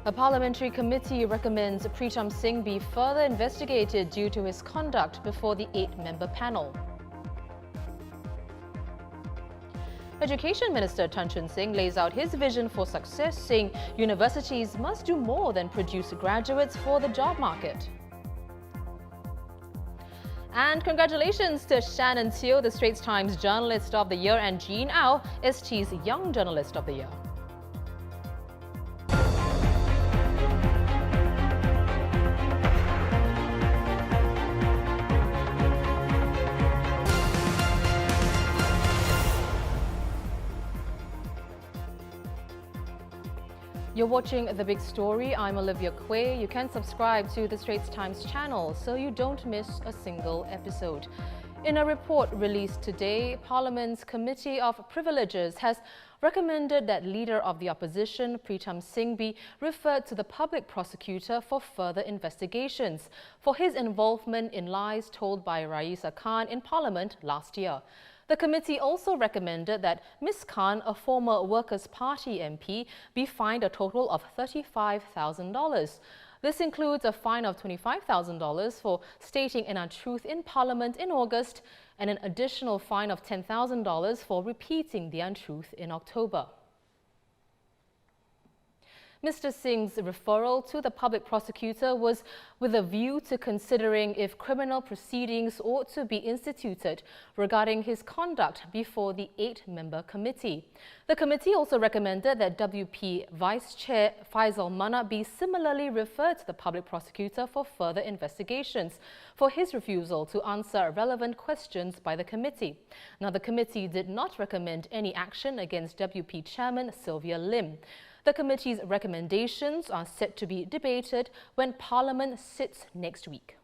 A parliamentary committee recommends Pritam Singh be further investigated due to his conduct before the 8-member panel. Education Minister Tan Hsueh Yun lays out his vision for success, saying universities must do more than produce graduates for the job market. And congratulations to Shannon Teo, the Straits Times Journalist of the Year, and Jean Au, ST's Young Journalist of the Year. You're watching The Big Story. I'm Olivia Quay. You can subscribe to the Straits Times channel so you don't miss a single episode. In a report released today, Parliament's Committee of Privileges has recommended that Leader of the Opposition, Pritam Singh, be referred to the public prosecutor for further investigations for his involvement in lies told by Raeesah Khan in Parliament last year. The committee also recommended that Ms. Khan, a former Workers' Party MP, be fined a total of $35,000. This includes a fine of $25,000 for stating an untruth in Parliament in August and an additional fine of $10,000 for repeating the untruth in October. Mr. Singh's referral to the public prosecutor was with a view to considering if criminal proceedings ought to be instituted regarding his conduct before the 8-member committee. The committee also recommended that WP Vice Chair Faisal Mana be similarly referred to the public prosecutor for further investigations for his refusal to answer relevant questions by the committee. Now, the committee did not recommend any action against WP Chairman Sylvia Lim. The committee's recommendations are set to be debated when Parliament sits next week.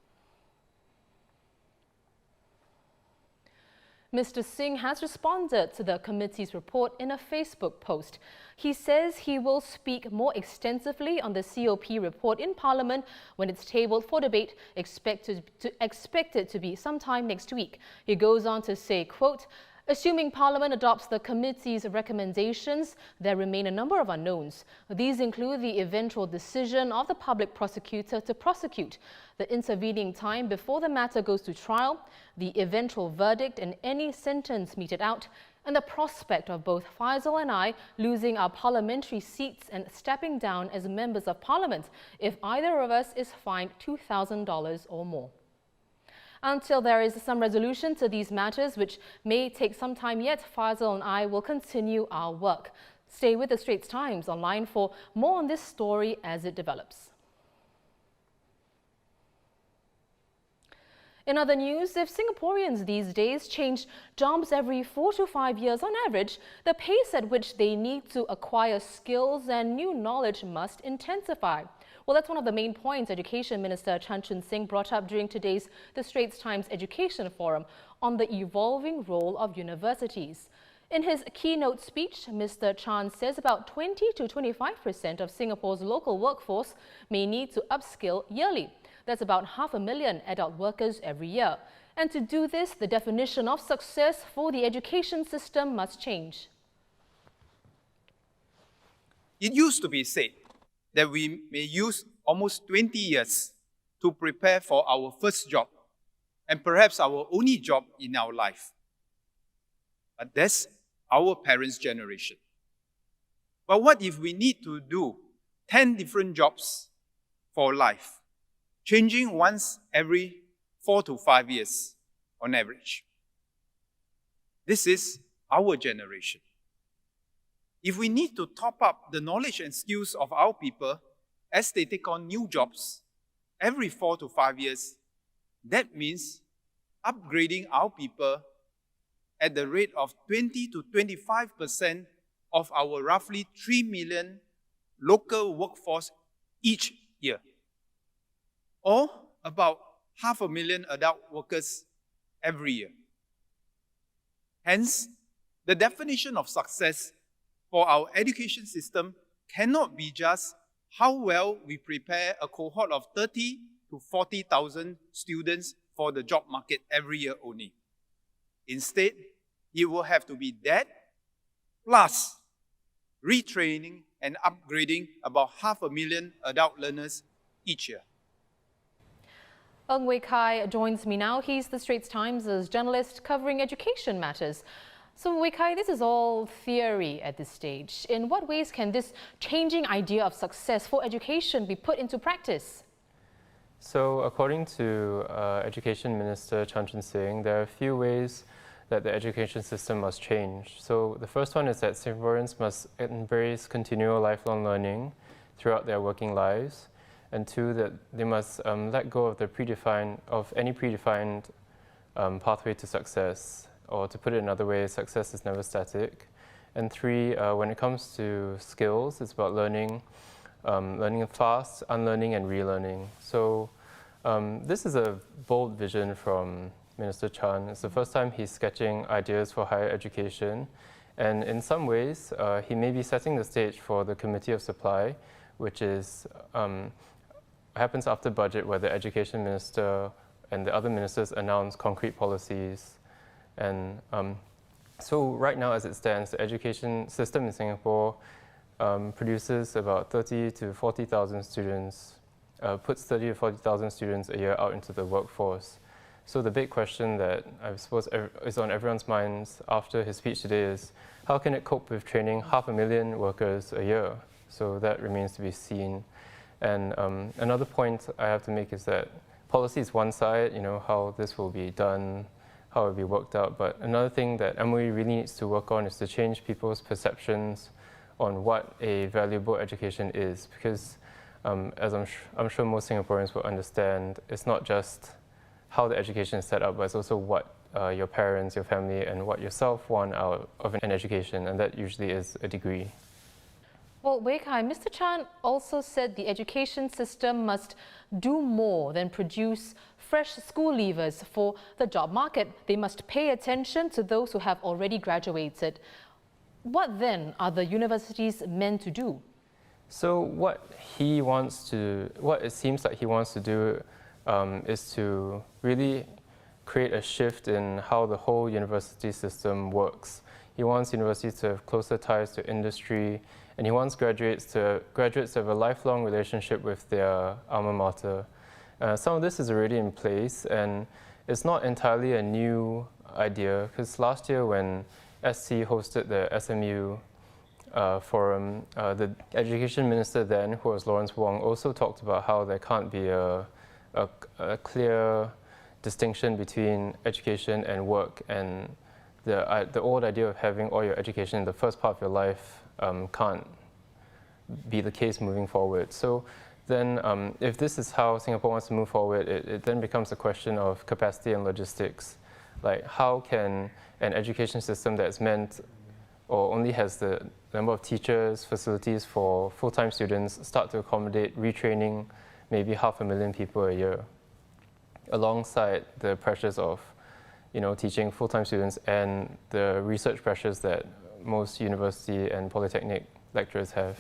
Mr. Singh has responded to the committee's report in a Facebook post. He says he will speak more extensively on the COP report in Parliament when it's tabled for debate, expected to be sometime next week. He goes on to say, quote, "Assuming Parliament adopts the committee's recommendations, there remain a number of unknowns. These include the eventual decision of the public prosecutor to prosecute, the intervening time before the matter goes to trial, the eventual verdict and any sentence meted out, and the prospect of both Faisal and I losing our parliamentary seats and stepping down as members of Parliament if either of us is fined $2,000 or more." Until there is some resolution to these matters, which may take some time yet, Faisal and I will continue our work. Stay with the Straits Times online for more on this story as it develops. In other news, if Singaporeans these days change jobs every 4 to 5 years on average, the pace at which they need to acquire skills and new knowledge must intensify. Well, that's one of the main points Education Minister Tan Hsueh Yun brought up during today's The Straits Times Education Forum on the evolving role of universities. In his keynote speech, Mr. Chan says about 20 to 25% of Singapore's local workforce may need to upskill yearly. That's about 500,000 adult workers every year. And to do this, the definition of success for the education system must change. It used to be said that we may use almost 20 years to prepare for our first job and perhaps our only job in our life. But that's our parents' generation. But what if we need to do 10 different jobs for life, changing once every 4 to 5 years on average? This is our generation. If we need to top up the knowledge and skills of our people as they take on new jobs every 4 to 5 years, that means upgrading our people at the rate of 20 to 25% of our roughly 3 million local workforce each year, or about 500,000 adult workers every year. Hence, the definition of success for our education system cannot be just how well we prepare a cohort of 30 to 40,000 students for the job market every year only. Instead, it will have to be that plus retraining and upgrading about 500,000 adult learners each year. Ng Wei Kai joins me now. He's the Straits Times' journalist covering education matters. So Wei Kai, this is all theory at this stage. In what ways can this changing idea of success for education be put into practice? So according to Education Minister Singh, there are a few ways that the education system must change. So the first one is that Singaporeans must embrace continual lifelong learning throughout their working lives. And two, that they must let go of any predefined pathway to success. Or to put it another way, success is never static. And three, when it comes to skills, it's about learning fast, unlearning and relearning. So this is a bold vision from Minister CHUN. It's the first time he's sketching ideas for higher education. And in some ways, he may be setting the stage for the Committee of Supply, which is happens after budget, where the Education Minister and the other ministers announce concrete policies. And so right now, as it stands, the education system in Singapore produces about 30 to 40,000 students, puts 30 to 40,000 students a year out into the workforce. So the big question that I suppose is on everyone's minds after his speech today is, how can it cope with training 500,000 workers a year? So that remains to be seen. And another point I have to make is that policy is one side, how this will be done, how it will be worked out. But another thing that MOE really needs to work on is to change people's perceptions on what a valuable education is. Because as I'm sure most Singaporeans will understand, it's not just how the education is set up, but it's also what your parents, your family, and what yourself want out of an education, and that usually is a degree. Well, Wei Kai, Mr. Chan also said the education system must do more than produce fresh school leavers for the job market. They must pay attention to those who have already graduated. What then are the universities meant to do? So what it seems like he wants to do is to really create a shift in how the whole university system works. He wants universities to have closer ties to industry, and he wants graduates to have a lifelong relationship with their alma mater. Some of this is already in place, and it's not entirely a new idea, because last year when SC hosted the SMU forum, the education minister then, who was Lawrence Wong, also talked about how there can't be a clear distinction between education and work, and the old idea of having all your education in the first part of your life can't be the case moving forward. So then if this is how Singapore wants to move forward, it then becomes a question of capacity and logistics. Like, how can an education system that's meant or only has the number of teachers, facilities for full-time students start to accommodate retraining maybe 500,000 people a year, alongside the pressures of teaching full-time students and the research pressures that most university and polytechnic lecturers have.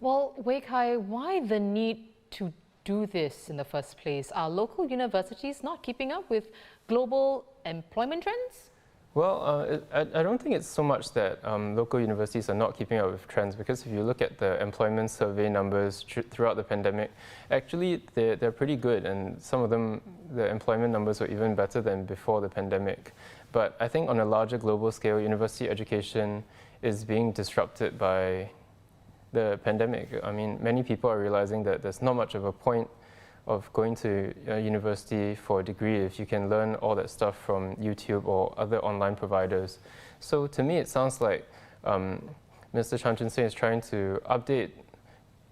Well, Wei Kai, why the need to do this in the first place? Are local universities not keeping up with global employment trends? Well, I don't think it's so much that local universities are not keeping up with trends, because if you look at the employment survey numbers throughout the pandemic, actually they're pretty good, and some of them, the employment numbers were even better than before the pandemic. But I think on a larger global scale, university education is being disrupted by the pandemic. I mean, many people are realizing that there's not much of a point of going to a university for a degree if you can learn all that stuff from YouTube or other online providers. So to me, it sounds like Mr. Chan Singh is trying to update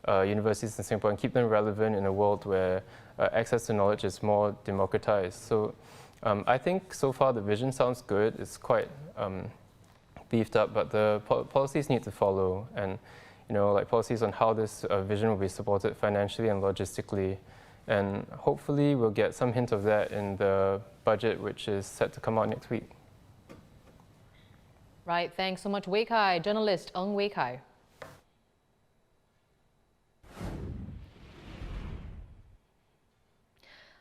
universities in Singapore and keep them relevant in a world where access to knowledge is more democratized. So I think so far the vision sounds good. It's quite beefed up, but the policies need to follow, and like policies on how this vision will be supported financially and logistically. And hopefully we'll get some hint of that in the budget, which is set to come out next week. Right, thanks so much, Wei Kai. Journalist Ng Wei Kai.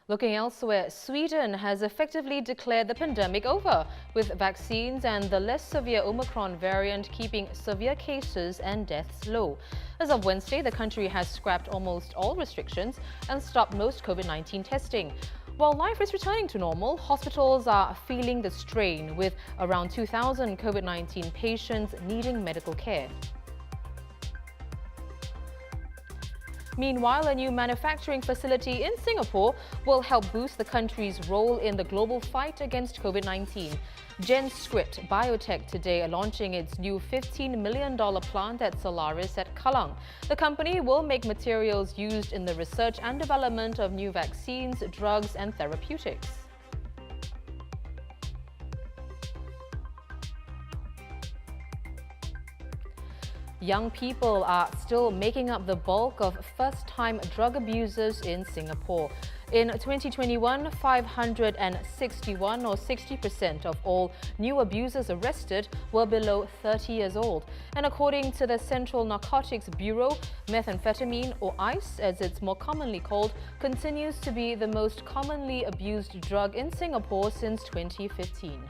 Looking elsewhere, Sweden has effectively declared the pandemic over, with vaccines and the less severe Omicron variant keeping severe cases and deaths low. As of Wednesday, the country has scrapped almost all restrictions and stopped most COVID-19 testing. While life is returning to normal, hospitals are feeling the strain, with around 2,000 COVID-19 patients needing medical care. Meanwhile, a new manufacturing facility in Singapore will help boost the country's role in the global fight against COVID-19. GenScript Biotech today are launching its new $15 million plant at Solaris at Kallang. The company will make materials used in the research and development of new vaccines, drugs and therapeutics. Young people are still making up the bulk of first-time drug abusers in Singapore. In 2021, 561 or 60% of all new abusers arrested were below 30 years old. And according to the Central Narcotics Bureau, methamphetamine, or ICE as it's more commonly called, continues to be the most commonly abused drug in Singapore since 2015.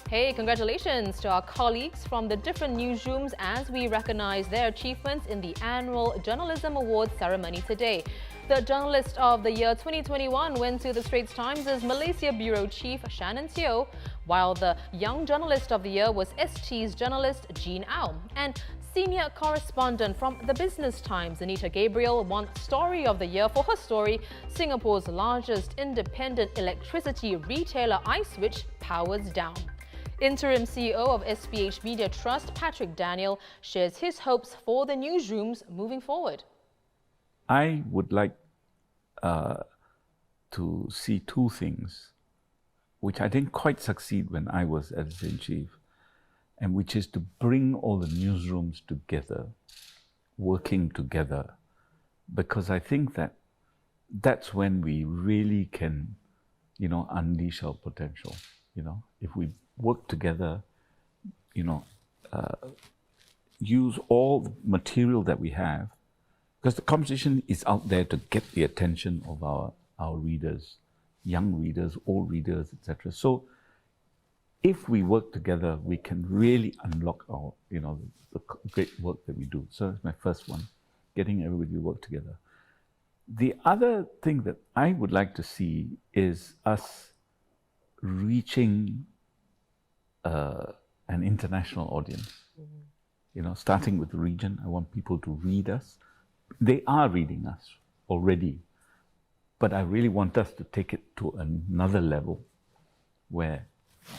Hey, congratulations to our colleagues from the different newsrooms as we recognize their achievements in the annual Journalism Awards ceremony today. The Journalist of the Year 2021 went to the Straits Times' Malaysia Bureau Chief Shannon Teo, while the Young Journalist of the Year was ST's journalist Jean Au. And Senior Correspondent from the Business Times, Anita Gabriel, won Story of the Year for her story, Singapore's largest independent electricity retailer iSwitch powers down. Interim CEO of SPH Media Trust, Patrick Daniel, shares his hopes for the newsrooms moving forward. I would like to see two things, which I didn't quite succeed when I was editor-in-chief, and which is to bring all the newsrooms together, working together, because I think that that's when we really can, unleash our potential. If we work together, use all the material that we have, because the competition is out there to get the attention of our readers, young readers, old readers, etc. So if we work together, we can really unlock our, the great work that we do. So that's my first one, getting everybody to work together. The other thing that I would like to see is us reaching an international audience. Starting with the region, I want people to read us. They are reading us already, but I really want us to take it to another level where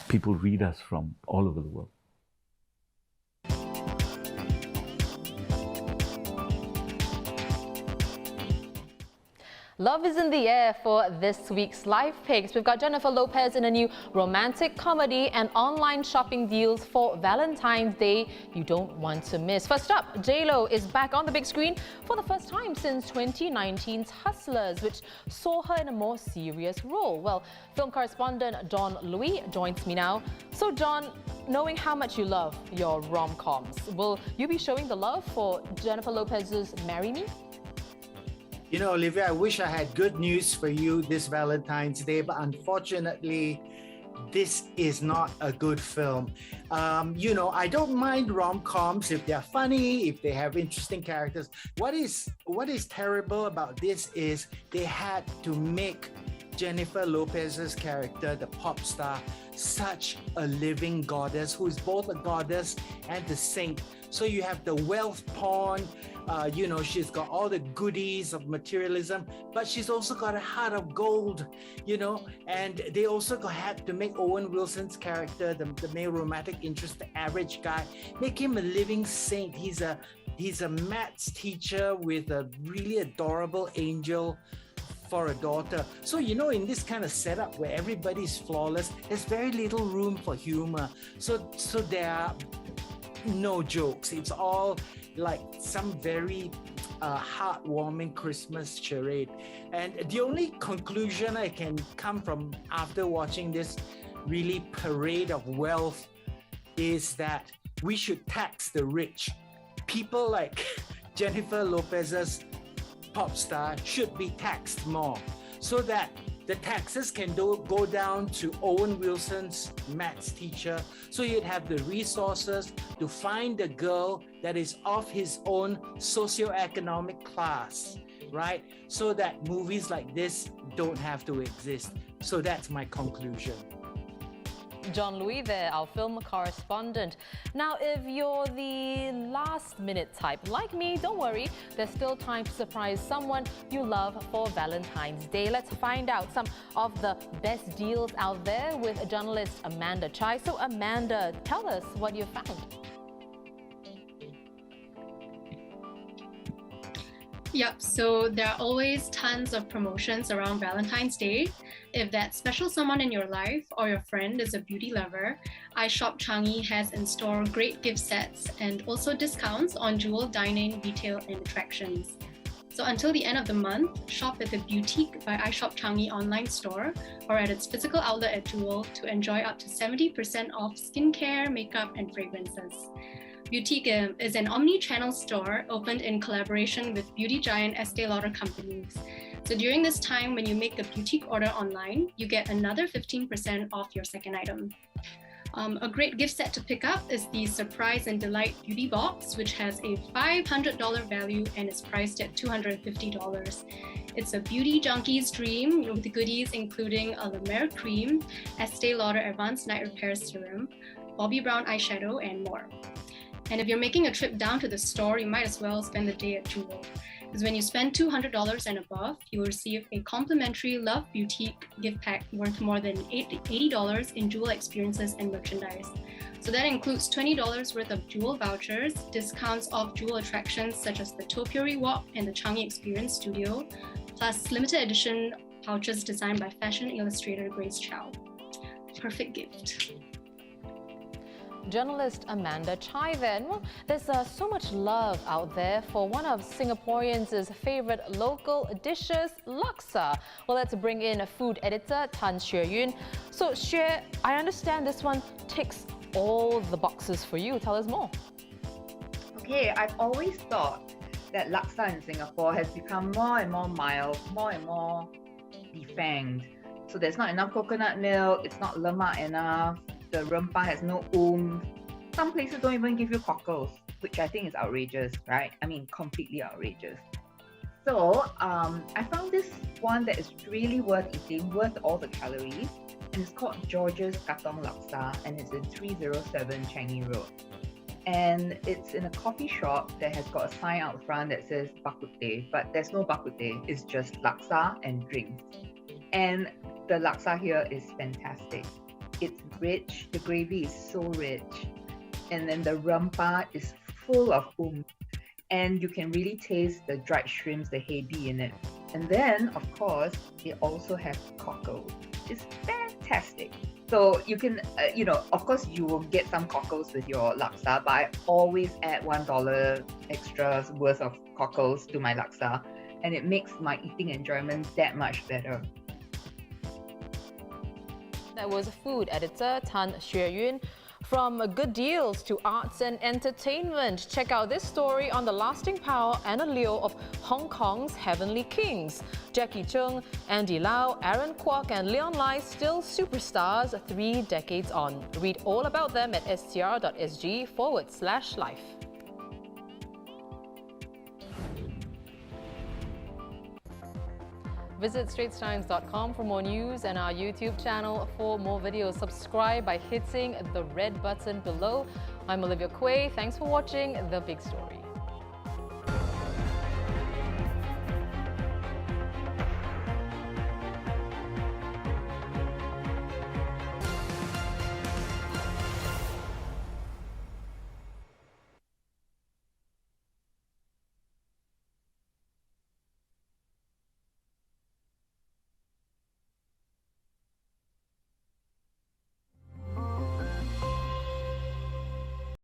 people read us from all over the world. Love is in the air for this week's Live Picks. We've got Jennifer Lopez in a new romantic comedy and online shopping deals for Valentine's Day you don't want to miss. First up, J-Lo is back on the big screen for the first time since 2019's Hustlers, which saw her in a more serious role. Well, film correspondent John Lui joins me now. So John, knowing how much you love your rom-coms, will you be showing the love for Jennifer Lopez's Marry Me? Olivia, I wish I had good news for you this Valentine's Day, but unfortunately, this is not a good film. I don't mind rom-coms if they're funny, if they have interesting characters. What is terrible about this is they had to make Jennifer Lopez's character, the pop star, such a living goddess who is both a goddess and a saint. So you have the wealth porn, she's got all the goodies of materialism, but she's also got a heart of gold, and they also had to make Owen Wilson's character, the male romantic interest, the average guy, make him a living saint. He's a maths teacher with a really adorable angel for a daughter. So, in this kind of setup where everybody's flawless, there's very little room for humor. So there are no jokes. It's all like some very heartwarming Christmas charade. And the only conclusion I can come from after watching this really parade of wealth is that we should tax the rich. People like Jennifer Lopez's pop star should be taxed more so that the taxes can go down to Owen Wilson's maths teacher, so he'd have the resources to find a girl that is of his own socioeconomic class, right? So that movies like this don't have to exist. So that's my conclusion. John Lui there, our film correspondent. Now, if you're the last-minute type like me, don't worry, there's still time to surprise someone you love for Valentine's Day. Let's find out some of the best deals out there with journalist Amanda Chai. So, Amanda, tell us what you found. Yep, so there are always tons of promotions around Valentine's Day. If that special someone in your life or your friend is a beauty lover, iShop Changi has in store great gift sets and also discounts on Jewel dining, retail and attractions. So until the end of the month, shop at the Boutique by iShop Changi online store or at its physical outlet at Jewel to enjoy up to 70% off skincare, makeup and fragrances. Boutique is an omni-channel store opened in collaboration with beauty giant Estee Lauder companies. So during this time, when you make a boutique order online, you get another 15% off your second item. A great gift set to pick up is the Surprise and Delight Beauty Box, which has a $500 value and is priced at $250. It's a beauty junkie's dream with goodies including a La Mer cream, Estee Lauder Advanced Night Repair Serum, Bobbi Brown eyeshadow, and more. And if you're making a trip down to the store, you might as well spend the day at Jewel. Because when you spend $200 and above, you will receive a complimentary Love Boutique gift pack worth more than $80 in Jewel experiences and merchandise. So that includes $20 worth of Jewel vouchers, discounts off Jewel attractions such as the Topiary Walk and the Changi Experience Studio, plus limited edition pouches designed by fashion illustrator Grace Chow. Perfect gift. Journalist Amanda Chai then. Well, there's so much love out there for one of Singaporeans' favorite local dishes, Laksa. Well, let's bring in a food editor, Tan Hsueh Yun. So, Hsueh, I understand this one ticks all the boxes for you. Tell us more. Okay, I've always thought that Laksa in Singapore has become more and more mild, more and more defanged. So there's not enough coconut milk, it's not lemak enough, the rempah has no Some places don't even give you cockles, which I think is outrageous, right? I mean, completely outrageous. So I found this one that is really worth eating, worth all the calories, and it's called George's Katong Laksa, and it's in 307 Changi Road. And it's in a coffee shop that has got a sign out front that says bak kut teh, but there's no bak kut teh, it's just laksa and drinks. And the laksa here is fantastic. It's rich, the gravy is so rich, and then the rempah is full of and you can really taste the dried shrimps, the hebi in it. And then, of course, they also have cockles. It's fantastic. So you can, of course, you will get some cockles with your laksa, but I always add $1 extra worth of cockles to my laksa, and it makes my eating enjoyment that much better. That was food editor Tan Hsueh Yun. From good deals to arts and entertainment, check out this story on the lasting power and allure of Hong Kong's heavenly kings. Jackie Chung, Andy Lau, Aaron Kwok and Leon Lai still superstars 3 decades on. Read all about them at str.sg/life. Visit straitstimes.com for more news and our YouTube channel for more videos. Subscribe by hitting the red button below. I'm Olivia Quay. Thanks for watching The Big Story.